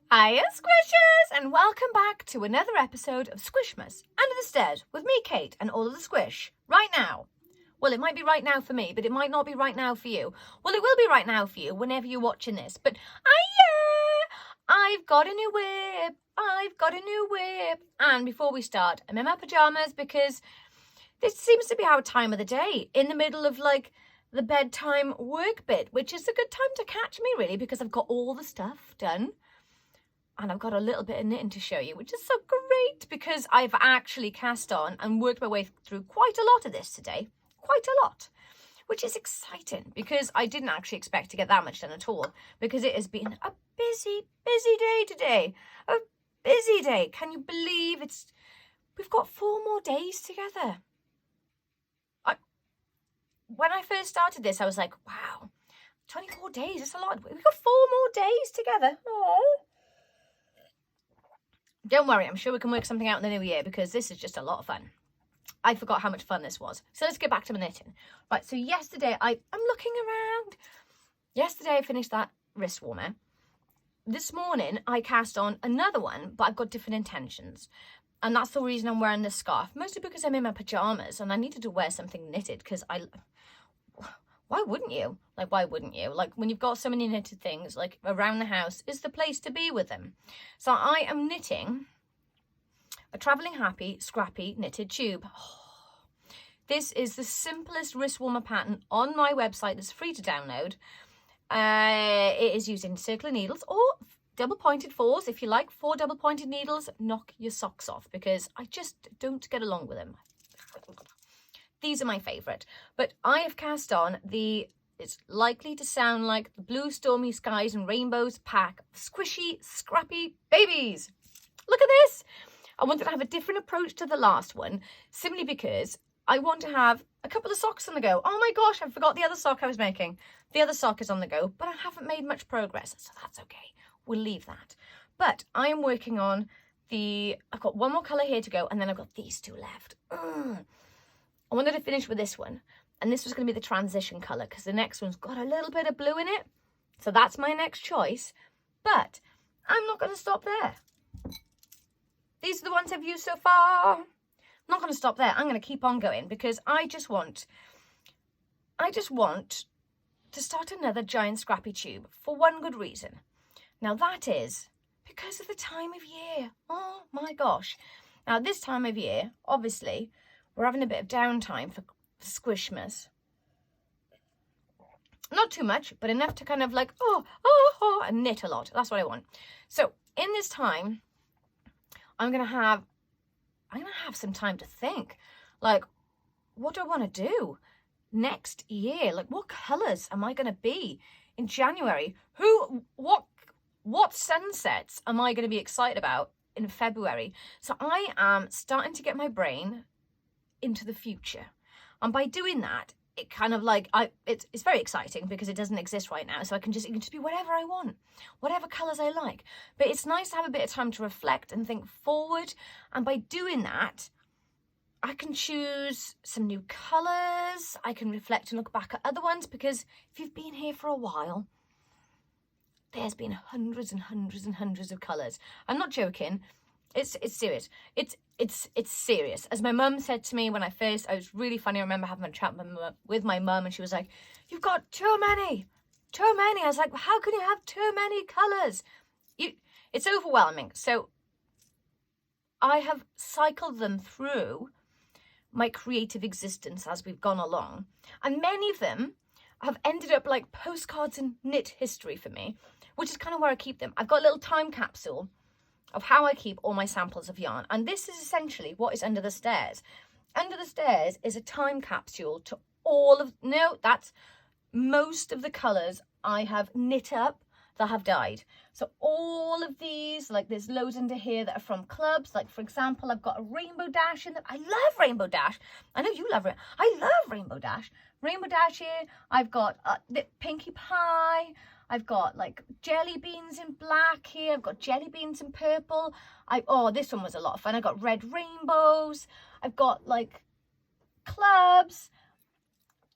Hiya, Squishers, and welcome back to another episode of Squishmas Under the Stairs with me, Kate, and all of the squish. Right now. Well, it might be right now for me, but it might not be right now for you. Well, it will be right now for you whenever you're watching this. But I've got a new whip. And before we start, I'm in my pajamas because this seems to be our time of the day, in the middle of like the bedtime work bit, which is a good time to catch me really because I've got all the stuff done. And I've got a little bit of knitting to show you, which is so great because I've actually cast on and worked my way through quite a lot of this today. Quite a lot, which is exciting because I didn't actually expect to get that much done at all because it has been a busy day today. A busy day. Can you believe we've got 4 more days together. When I first started this, I was like, wow, 24 days, that's a lot. We've got 4 more days together. Aww. Don't worry, I'm sure we can work something out in the new year because this is just a lot of fun. I forgot how much fun this was. So let's get back to my knitting. Right, so yesterday, I'm looking around. Yesterday I finished that wrist warmer. This morning I cast on another one, but I've got different intentions. And that's the reason I'm wearing this scarf. Mostly because I'm in my pajamas and I needed to wear something knitted because why wouldn't you? Like, why wouldn't you? Like, when you've got so many knitted things, like, around the house is the place to be with them. So I am knitting a Travelling Happy Scrappy Knitted Tube. This is the simplest wrist warmer pattern on my website that's free to download. It is using circular needles or double pointed 4s. If you like 4 double pointed needles, knock your socks off because I just don't get along with them. These are my favourite, but I have cast on it's likely to sound like the Blue Stormy Skies and Rainbows pack of squishy, scrappy babies. Look at this. I wanted to have a different approach to the last one, simply because I want to have a couple of socks on the go. Oh my gosh, I forgot the other sock I was making. The other sock is on the go, but I haven't made much progress, so that's okay. We'll leave that. But I am working on I've got one more colour here to go, and then I've got these 2 left. I wanted to finish with this one, and this was going to be the transition colour because the next one's got a little bit of blue in it, so that's my next choice. But I'm not going to stop there. These are the ones I've used so far. I'm not going to stop there. I'm going to keep on going because I just want to start another giant scrappy tube for one good reason. Now that is because of the time of year. Oh my gosh. Now this time of year, obviously, we're having a bit of downtime for Squishmas. Not too much, but enough to kind of like, and knit a lot. That's what I want. So in this time, I'm going to have some time to think. Like, what do I want to do next year? Like, what colours am I going to be in January? What sunsets am I going to be excited about in February? So I am starting to get my brain into the future, and by doing that, it kind of like it's very exciting because it doesn't exist right now, so it can just be whatever I want, whatever colors I like. But it's nice to have a bit of time to reflect and think forward, and by doing that I can choose some new colors. I can reflect and look back at other ones, because if you've been here for a while, there's been hundreds and hundreds and hundreds of colors. I'm not joking. It's serious. It's serious. As my mum said to me when I was really funny. I remember having a chat with my mum, and she was like, "You've got too many. I was like, well, how can you have too many colours? It's overwhelming. So I have cycled them through my creative existence as we've gone along, and many of them have ended up like postcards in knit history for me, which is kind of where I keep them. I've got a little time capsule of how I keep all my samples of yarn, and this is essentially what is under the stairs. Under the stairs is a time capsule to that's most of the colours I have knit up that have died. So all of these, like there's loads under here that are from clubs. Like for example, I've got a Rainbow Dash in there. I love Rainbow Dash. I know you love it. I love Rainbow Dash. Rainbow Dash here. I've got the Pinkie Pie. I've got like jelly beans in black here. I've got jelly beans in purple. This one was a lot of fun. I got red rainbows. I've got like clubs,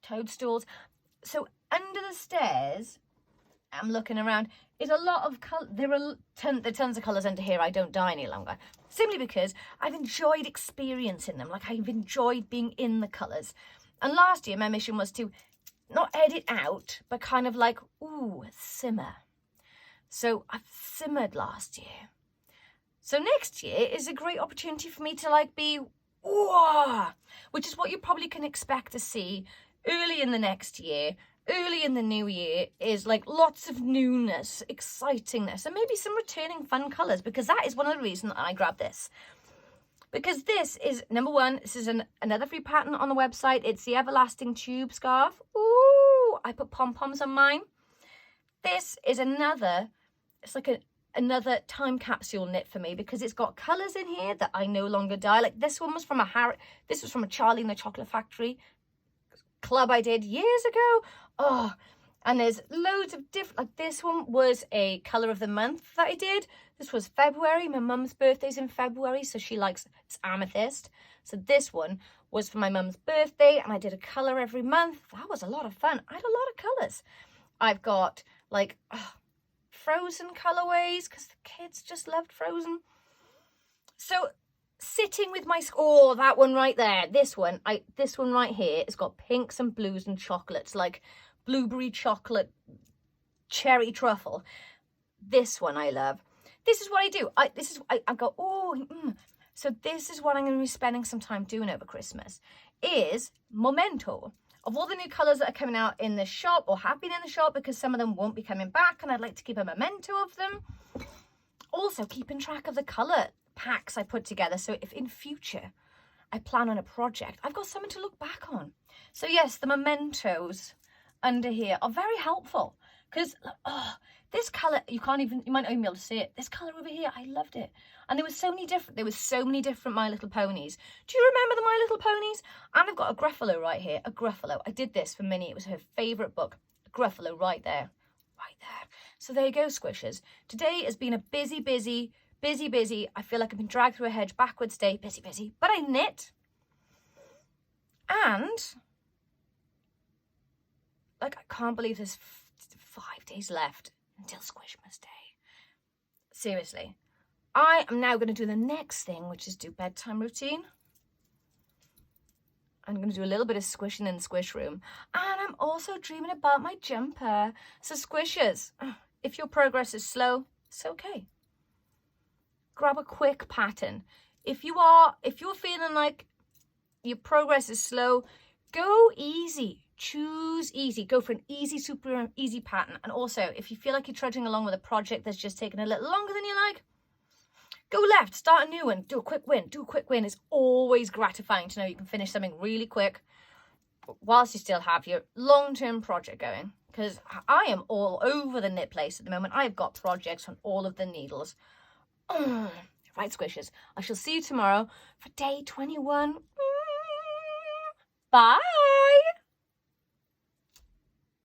toadstools. So under the stairs, I'm looking around, is a lot of colour. There are tons of colours under here I don't dye any longer. Simply because I've enjoyed experiencing them. Like, I've enjoyed being in the colours. And last year, my mission was to not edit out, but kind of like, ooh, simmer. So I've simmered last year. So next year is a great opportunity for me to like be, ooh, which is what you probably can expect to see early in the next year. Early in the new year is like lots of newness, excitingness, and maybe some returning fun colours, because that is one of the reasons I grabbed this. Because this is, number one, this is another free pattern on the website. It's the Everlasting Tube Scarf. Ooh, I put pom-poms on mine. This is another, it's like another time capsule knit for me, because it's got colours in here that I no longer dye. Like this one was from this was from a Charlie and the Chocolate Factory club I did years ago. Oh, and there's loads of different, like this one was a colour of the month that I did. This was February. My mum's birthday's in February, so she likes, it's amethyst. So this one was for my mum's birthday, and I did a colour every month. That was a lot of fun. I had a lot of colours. I've got like Frozen colourways, because the kids just loved Frozen. So sitting with my, oh, that one right there, this one right here, it's got pinks and blues and chocolates, like blueberry chocolate, cherry truffle. This one I love. This is what I do. I go, oh, So this is what I'm going to be spending some time doing over Christmas, is Memento. Of all the new colours that are coming out in the shop, or have been in the shop, because some of them won't be coming back, and I'd like to keep a memento of them. Also, keeping track of the colour packs I put together, so if in future I plan on a project, I've got something to look back on. So yes, the mementos under here are very helpful, because this colour, you might not even be able to see it. This colour over here, I loved it. And there was so many different My Little Ponies. Do you remember the My Little Ponies? And I've got a Gruffalo right here, a Gruffalo. I did this for Minnie, it was her favourite book. A Gruffalo right there, right there. So there you go, Squishers. Today has been a busy, I feel like I've been dragged through a hedge backwards day, busy, but I knit. And, like, I can't believe there's 5 days left until Squishmas Day. Seriously. I am now going to do the next thing, which is do bedtime routine. I'm going to do a little bit of squishing in the squish room. And I'm also dreaming about my jumper. So Squishers, if your progress is slow, it's okay. Grab a quick pattern. If you're feeling like your progress is slow, go easy. Choose easy. Go for an easy, super easy pattern. And also, if you feel like you're trudging along with a project that's just taking a little longer than you like, go left, start a new one, do a quick win. It's always gratifying to know you can finish something really quick whilst you still have your long-term project going. Because I am all over the knit place at the moment. I've got projects on all of the needles. Right, Squishers. I shall see you tomorrow for day 21. Bye.